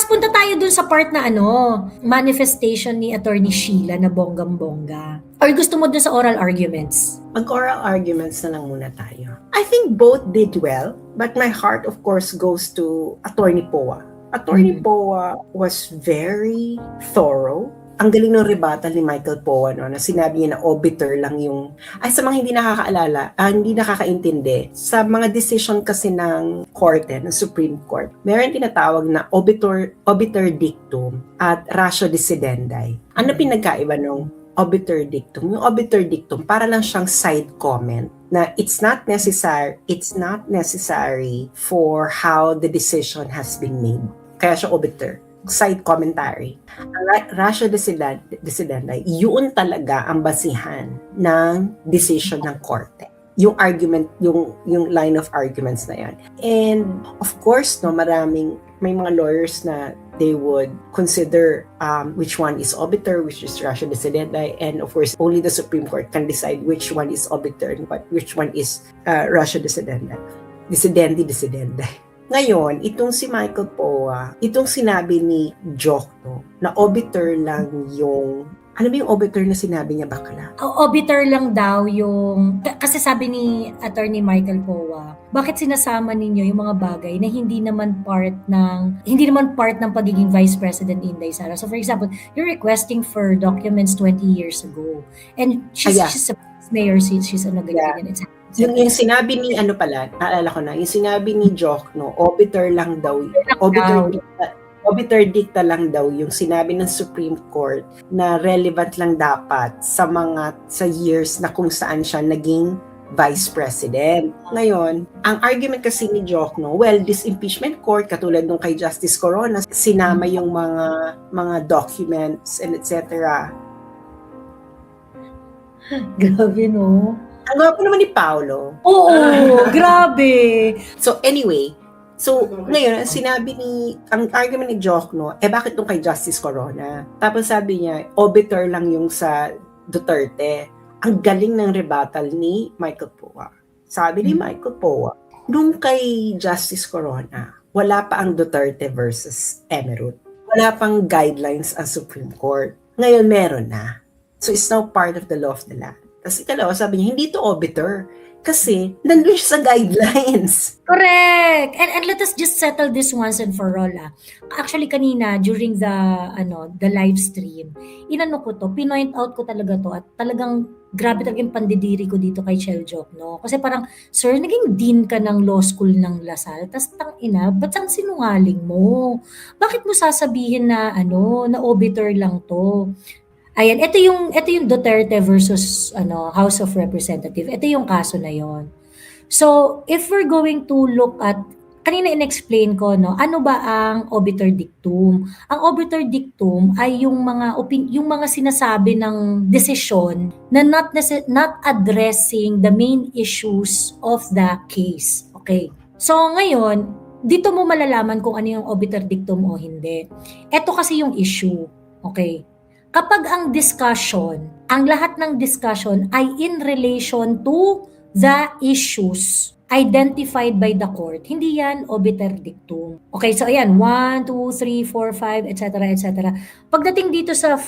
punta tayo dun sa part na manifestation ni Attorney Sheila na bonggam-bongga. Or gusto mo dun sa oral arguments? Mag-oral arguments na lang muna tayo. I think both did well, but my heart of course goes to Attorney Poa. Attorney Poa was very thorough. Ang galing ng rebuttal ni Michael Poa, no, na sinabi niya na obiter lang yung, sa mga hindi nakakaalala, hindi nakakaintindi, sa mga decision kasi ng korte, ng Supreme Court, meron tinatawag na obiter dictum at ratio decidendi. Ano pinagkaiba nung obiter dictum? Yung obiter dictum, para lang siyang side comment na it's not necessary for how the decision has been made. Kaya siya obiter. Side commentary. Ang ratio decidendi, yun talaga ang basihan ng decision ng korte. Yung argument, yung line of arguments na yan. And of course, no, may mga lawyers na they would consider which one is obiter, which is ratio decidendi, and of course, only the Supreme Court can decide which one is obiter and which one is ratio decidendi. Decidendi. Ngayon, itong si Michael Poa, itong sinabi ni Jokno na obiter lang yung, ano ba yung obiter na sinabi niya, bakla? Obiter lang daw yung, kasi sabi ni Attorney Michael Poa, bakit sinasama ninyo yung mga bagay na hindi naman part ng pagiging Vice President Inday Sara? So for example, you're requesting for documents 20 years ago, and she's a mayor, she's ano ganyan, etc. Yung sinabi ni naalala ko na, yung sinabi ni Jokno, obiter lang daw, obiter dicta lang daw yung sinabi ng Supreme Court na relevant lang dapat sa years na kung saan siya naging Vice President. Ngayon, ang argument kasi ni Jokno, well, this impeachment court, katulad nung kay Justice Corona, sinama yung mga documents and etc. Grabe, no? Ang gwapo naman ni Paolo. Oo, grabe. So anyway, ngayon, ang argument ni Jokno, bakit nung kay Justice Corona? Tapos sabi niya, obiter lang yung sa Duterte. Ang galing ng rebuttal ni Michael Poa. Sabi ni Michael Poa, nung kay Justice Corona, wala pa ang Duterte versus Emerald. Wala pang guidelines ang Supreme Court. Ngayon meron na. So it's now part of the law of the land. Tapos ikalawa, sabi niya, hindi to obiter. Kasi, nandun siya sa guidelines. Correct! And let us just settle this once and for all. Actually, kanina, during the live stream, pinoint out ko talaga to at talagang grabe talagang pandidiri ko dito kay Chel Jokno. Kasi parang, sir, naging dean ka ng law school ng Lasal, tas ba't ang sinungaling mo? Bakit mo sasabihin na obiter lang to? Ayan, ito yung Duterte versus House of Representatives. Ito yung kaso na yon. So, if we're going to look at, kanina in-explain ko, ano ba ang obiter dictum? Ang obiter dictum ay yung mga sinasabi ng desisyon na not addressing the main issues of the case. Okay. So, ngayon, dito mo malalaman kung ano yung obiter dictum o hindi. Ito kasi yung issue. Okay. Kapag ang lahat ng discussion ay in relation to the issues identified by the court, hindi yan obiter dictum. Okay, so ayan, 1, 2, 3, 4, 5, etc., etc. Pagdating dito sa 5,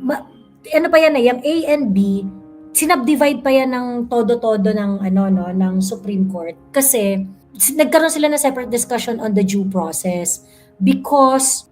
pa yan yung A and B, sinubdivide pa yan ng todo-todo ng Supreme Court kasi nagkaroon sila ng separate discussion on the due process because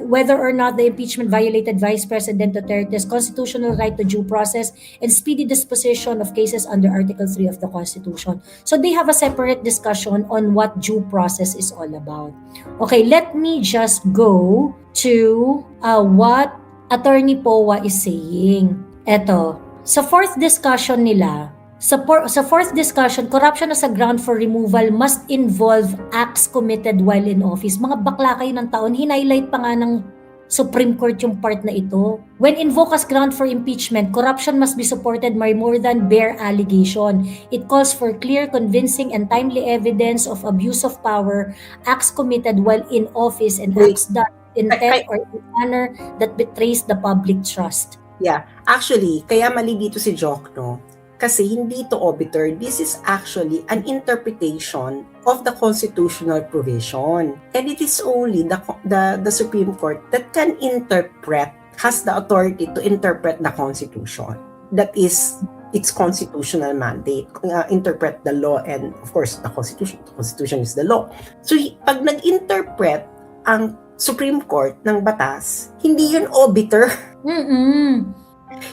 whether or not the impeachment violated Vice President Duterte's constitutional right to due process and speedy disposition of cases under Article 3 of the Constitution. So they have a separate discussion on what due process is all about. Okay, let me just go to what Attorney Poa is saying. Eto, sa fourth discussion nila, Sa fourth discussion, corruption as a ground for removal must involve acts committed while in office. Mga bakla kayo ng taon, hinighlight pa nga ng Supreme Court yung part na ito. When invoked as ground for impeachment, corruption must be supported by more than bare allegation. It calls for clear, convincing, and timely evidence of abuse of power, acts committed while in office, and acts done in intent or in manner that betrays the public trust. Yeah. Actually, kaya mali dito si Jokno. Kasi hindi to obiter. This is actually an interpretation of the constitutional provision. And it is only the Supreme Court that can has the authority to interpret the Constitution. That is its constitutional mandate. Interpret the law and, of course, the Constitution. The Constitution is the law. So, pag nag-interpret ang Supreme Court ng batas, hindi yun obiter.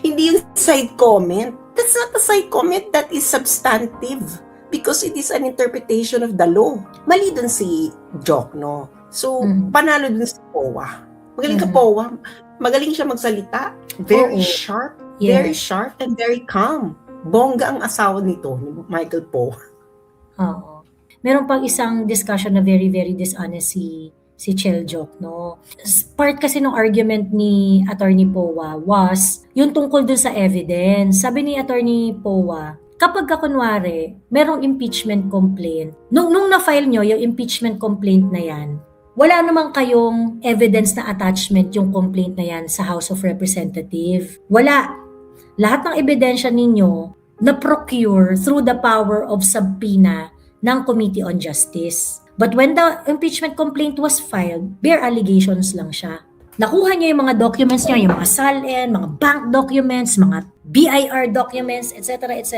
Hindi yung side comment. That's not a side comment, that is substantive because it is an interpretation of the law. Mali dun si Jokno. So, panalo dun si Powa. Magaling ka, Powa. Magaling siya magsalita. Very sharp. Yeah. Very sharp and very calm. Bongga ang asawa nito, ni Michael Powa. Oo. Meron pang isang discussion na very, very dishonest si Chel Jokno. Part kasi ng argument ni Attorney Powa was yung tungkol dun sa evidence. Sabi ni Attorney Powa, kapag kunwari, merong impeachment complaint, nung na-file nyo yung impeachment complaint na yan, wala naman kayong evidence na attachment yung complaint na yan sa House of Representatives. Wala. Lahat ng ebidensya ninyo na-procure through the power of subpoena ng Committee on Justice. But when the impeachment complaint was filed, bare allegations lang siya. Nakuha niya yung mga documents niya, yung mga SALN, mga bank documents, mga BIR documents, etc., etc.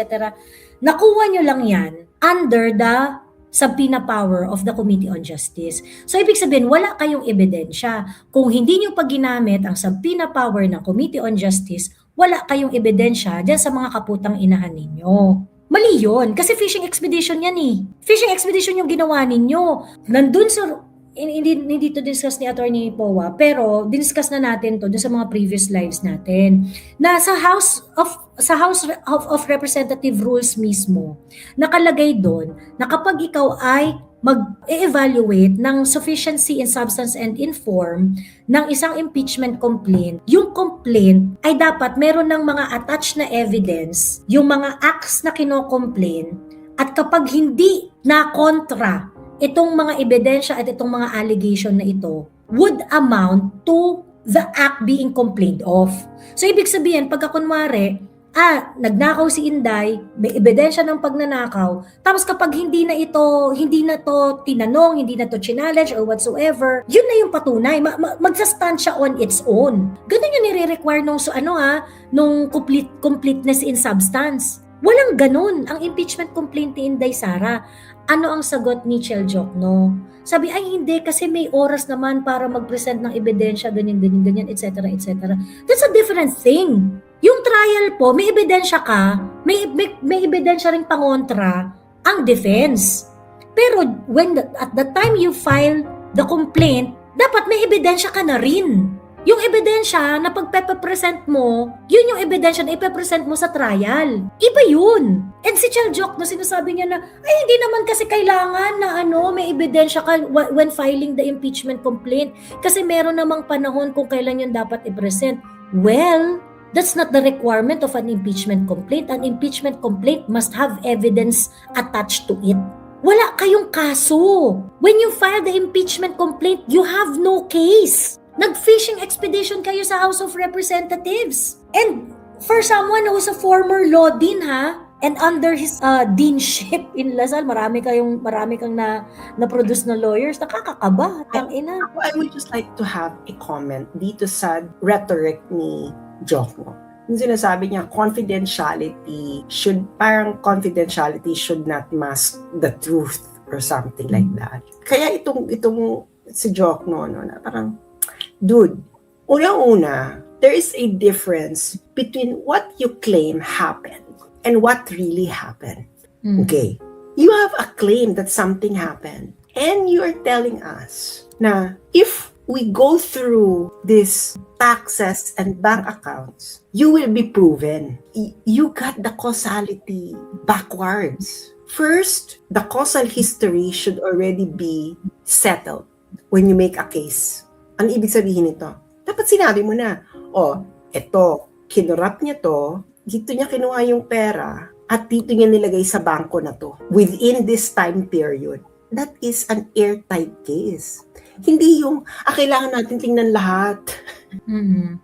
Nakuha niyo lang yan under the subpoena power of the Committee on Justice. So, ibig sabihin, wala kayong ebidensya. Kung hindi niyo pa ginamit ang subpoena power ng Committee on Justice, wala kayong ebidensya dyan sa mga kaputang inahan ninyo. Mali yun. Kasi fishing expedition yan eh. Fishing expedition yung ginawa ninyo. Nandun sa, hindi to discuss ni Attorney Powa, pero diniscuss na natin to dun sa mga previous lives natin. Na sa House of Representative rules mismo, nakalagay doon na kapag ikaw ay mag-evaluate ng sufficiency in substance and in form ng isang impeachment complaint, yung complaint ay dapat meron ng mga attached na evidence, yung mga acts na kino-complain, at kapag hindi na kontra itong mga ebidensya at itong mga allegation na ito, would amount to the act being complained of. So, ibig sabihin, pagka kunwari, nagnakaw si Inday, may ebidensya ng pagnanakaw, tapos kapag hindi na to tinanong, hindi na to challenge or whatsoever, yun na yung patunay, magsastand siya on its own. Ganun yung nire-require nung completeness in substance. Walang ganun ang impeachment complaint ni Inday Sara. Ano ang sagot ni Chel Jokno? Sabi, ay hindi, kasi may oras naman para mag-present ng ebidensya, ganyan, etc., etc. That's a different thing. Yung trial po, may ebidensya ka, may ebidensya ring pangontra ang defense. Pero at the time you file the complaint, dapat may ebidensya ka na rin. Yung ebidensya na pagpe-present mo, yun yung ebidensya na ipe-present mo sa trial. Iba yun. And si Chel Jokno, sinasabi niya na, ay hindi naman kasi kailangan na may ebidensya ka when filing the impeachment complaint. Kasi meron namang panahon kung kailan yun dapat i-present. Well, that's not the requirement of an impeachment complaint. An impeachment complaint must have evidence attached to it. Wala kayong kaso. When you file the impeachment complaint, you have no case. Nag-fishing expedition kayo sa House of Representatives. And for someone who's a former law dean and under his deanship in Lasal, marami kang na-produce na lawyers, nakakakaba, tangina. I would just like to have a comment dito sa rhetoric ni Jokno. Yung sinasabi niya, confidentiality should not mask the truth or something like that. Kaya itong si Jokno, na parang, dude, unang-una, there is a difference between what you claim happened and what really happened. Okay? You have a claim that something happened, and you are telling us na if we go through these taxes and bank accounts, you will be proven. You got the causality backwards. First, the causal history should already be settled when you make a case. Ano ibig sabihin nito? Dapat sinabi mo na, eto, kinurap niya to, dito niya kinuha yung pera, at dito niya nilagay sa bangko na to. Within this time period. That is an airtight case. Hindi yung, kailangan natin tingnan lahat. Mm-hmm.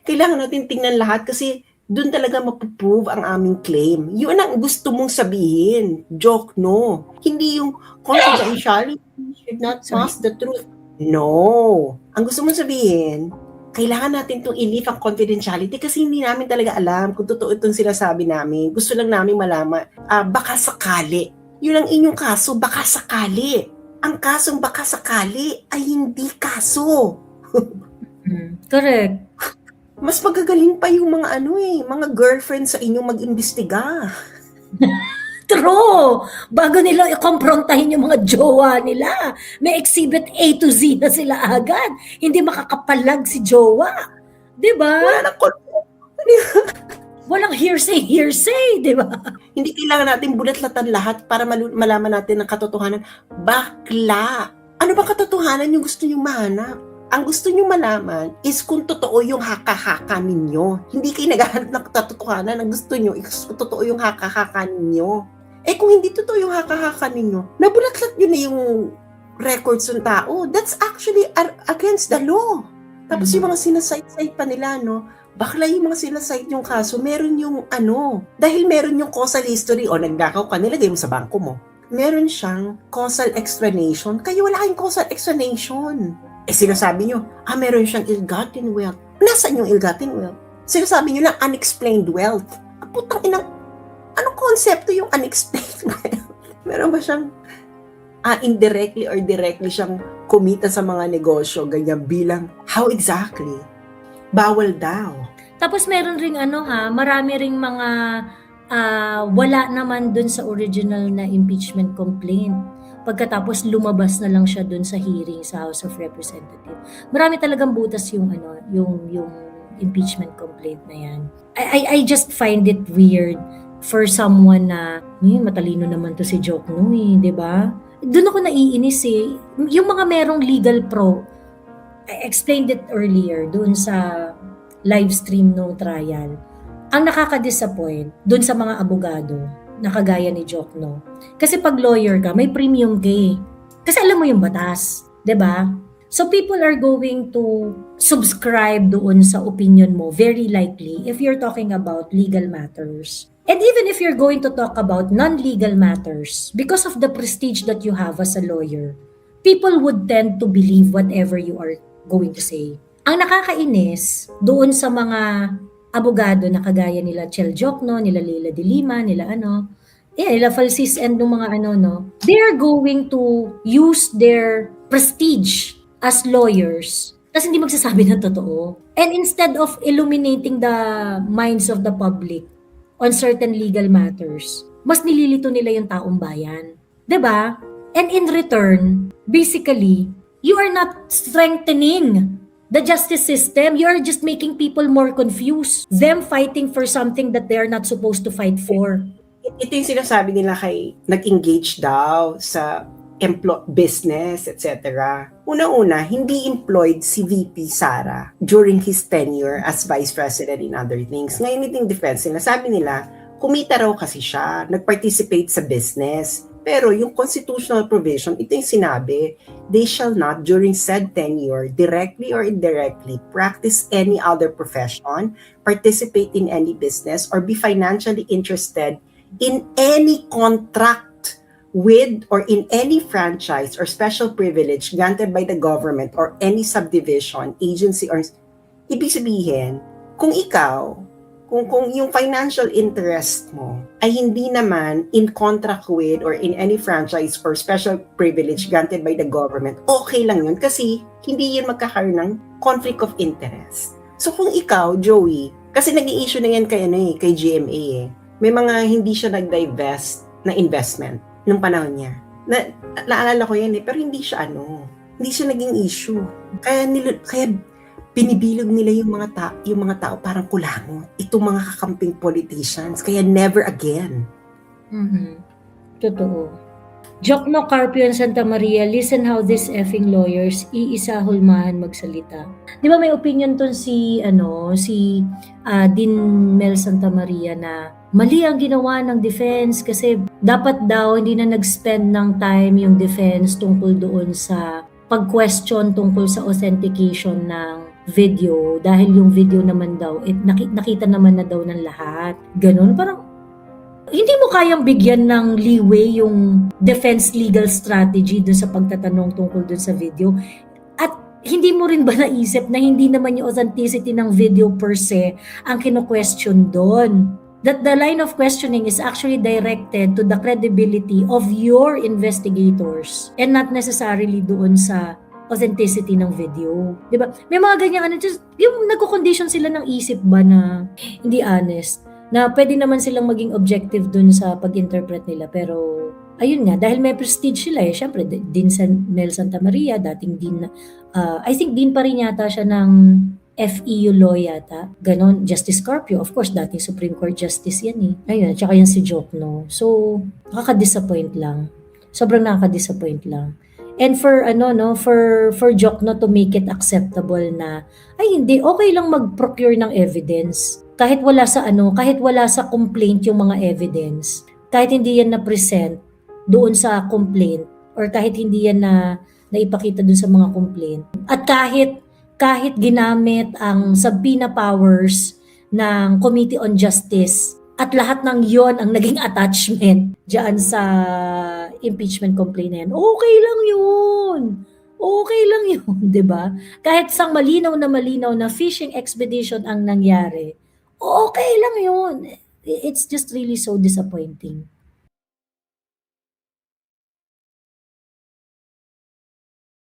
Kailangan natin tingnan lahat kasi Doon talaga mapuprove ang aming claim. Yun ang gusto mong sabihin. Joke, no. Hindi yung confidentiality should not Sorry. mask the truth. No. Ang gusto mong sabihin, kailangan natin itong i-leave ang confidentiality kasi hindi namin talaga alam kung totoo itong sinasabi namin. Gusto lang namin malaman, baka sakali. Yun ang inyong kaso, baka sakali. Ang kasong baka sakali ay hindi kaso. Correct. Mas magagaling pa yung mga mga girlfriend sa inyo mag-imbestiga. True! Bago nila i-komprontahin yung mga jowa nila, may exhibit A to Z na sila agad. Hindi makakapalag si jowa. Di ba? Wala nang Walang hearsay, di ba? Hindi kailangan natin bulatlatan lahat para malaman natin ang katotohanan. Bakla! Ano ba katotohanan yung gusto nyo mahanap? Ang gusto nyo malaman is kung totoo yung haka-haka ninyo. Hindi kayo naghahanap ng katotohanan. Ang gusto nyo is kung totoo yung haka-haka ninyo. Eh kung hindi totoo yung haka-haka ninyo, nabulatlat nyo na yung records ng tao. That's actually against the law. Tapos yung mga sinasite pa nila, no? Bakla yung mga sinasite yung kaso, meron yung dahil meron yung causal history, o nagnakaw ka, nilagay mo sa bangko mo. Meron siyang causal explanation, kayo wala kayong causal explanation. Sinasabi nyo, meron siyang ill-gotten wealth. Nasaan yung ill-gotten wealth? Sinasabi nyo lang, unexplained wealth. Putang inang, anong konsepto yung unexplained wealth? Meron ba siyang indirectly or directly siyang kumita sa mga negosyo, ganyan bilang, how exactly? Bawal daw. Tapos meron ring marami ring mga wala naman dun sa original na impeachment complaint. Pagkatapos lumabas na lang siya dun sa hearing sa House of Representatives. Marami talagang butas yung yung impeachment complaint na yan. I just find it weird for someone na matalino naman to si Jokno di ba? Doon ako naiinis yung mga merong legal pro. I explained it earlier doon sa live stream no trial. Ang nakaka-disappoint doon sa mga abogado na kagaya ni Jokno. Kasi pag lawyer ka, may premium ka Kasi alam mo yung batas, 'di ba? So people are going to subscribe doon sa opinion mo, very likely, if you're talking about legal matters. And even if you're going to talk about non-legal matters, because of the prestige that you have as a lawyer, people would tend to believe whatever you are going to say. Ang nakakainis doon sa mga abogado na kagaya nila Chel Jokno, nila Leila de Lima, nila nila Falsis and ng mga they're going to use their prestige as lawyers kasi hindi magsasabi ng totoo. And instead of illuminating the minds of the public on certain legal matters, mas nililito nila yung taong bayan. 'Di ba? And in return, basically, you are not strengthening the justice system. You are just making people more confused. Them fighting for something that they are not supposed to fight for. Ito yung sinasabi nila kay nag-engage daw sa business, etc. Una-una, hindi employed si VP Sara during his tenure as Vice President in other things. Ngayon iting defense, sinasabi nila, kumita raw kasi siya, nag-participate sa business. Pero yung constitutional provision, ito yung sinabi, they shall not during said tenure, directly or indirectly, practice any other profession, participate in any business, or be financially interested in any contract with or in any franchise or special privilege granted by the government or any subdivision, agency, or ibig sabihin, kung ikaw, kung yung financial interest mo ay hindi naman in contract with or in any franchise or special privilege granted by the government, okay lang yun kasi hindi yun magkakaroon ng conflict of interest. So kung ikaw, Joey, kasi nag-i-issue na yan kay GMA may mga hindi siya nag-divest na investment nung panahon niya. Naalala ko yan pero hindi siya hindi siya naging issue. Kaya binibilog nila yung mga tao parang kulangot. Itong mga kakamping politicians. Kaya never again. Totoo. Jokno Carpio Santa Maria, listen how these effing lawyers iisa hulmahan magsalita. Di ba may opinion ton si Dean Mel Santa Maria na mali ang ginawa ng defense kasi dapat daw hindi na nag-spend ng time yung defense tungkol doon sa pag-question tungkol sa authentication ng video dahil yung video naman daw, nakita naman na daw ng lahat. Ganun, parang hindi mo kayang bigyan ng leeway yung defense legal strategy dun sa pagtatanong tungkol dun sa video. At hindi mo rin ba naisip na hindi naman yung authenticity ng video per se ang kino-question doon? That the line of questioning is actually directed to the credibility of your investigators and not necessarily doon sa authenticity ng video. Di ba? May mga ganyan, just, yung nagko-condition sila ng isip ba na hindi honest, na pwede naman silang maging objective dun sa pag-interpret nila, pero ayun nga, dahil may prestige sila syempre, Dean Mel Santa Maria, dating Dean, I think Dean pa rin yata siya ng FEU law yata, ganon, Justice Carpio, of course, dating Supreme Court Justice yan ayun, tsaka yan si Jokno, so, nakaka-disappoint lang, sobrang nakaka-disappoint lang. And for for Jokno to make it acceptable na ay hindi okay lang mag-procure ng evidence kahit wala sa complaint yung mga evidence, kahit hindi yan na-present doon sa complaint or kahit hindi yan na naipakita doon sa mga complaint, at kahit ginamit ang subpoena powers ng Committee on Justice at lahat ng yon ang naging attachment diyan sa impeachment complaint na yan, okay lang yun. Okay lang yun, di ba? Kahit sang malinaw na fishing expedition ang nangyari, okay lang yun. It's just really so disappointing.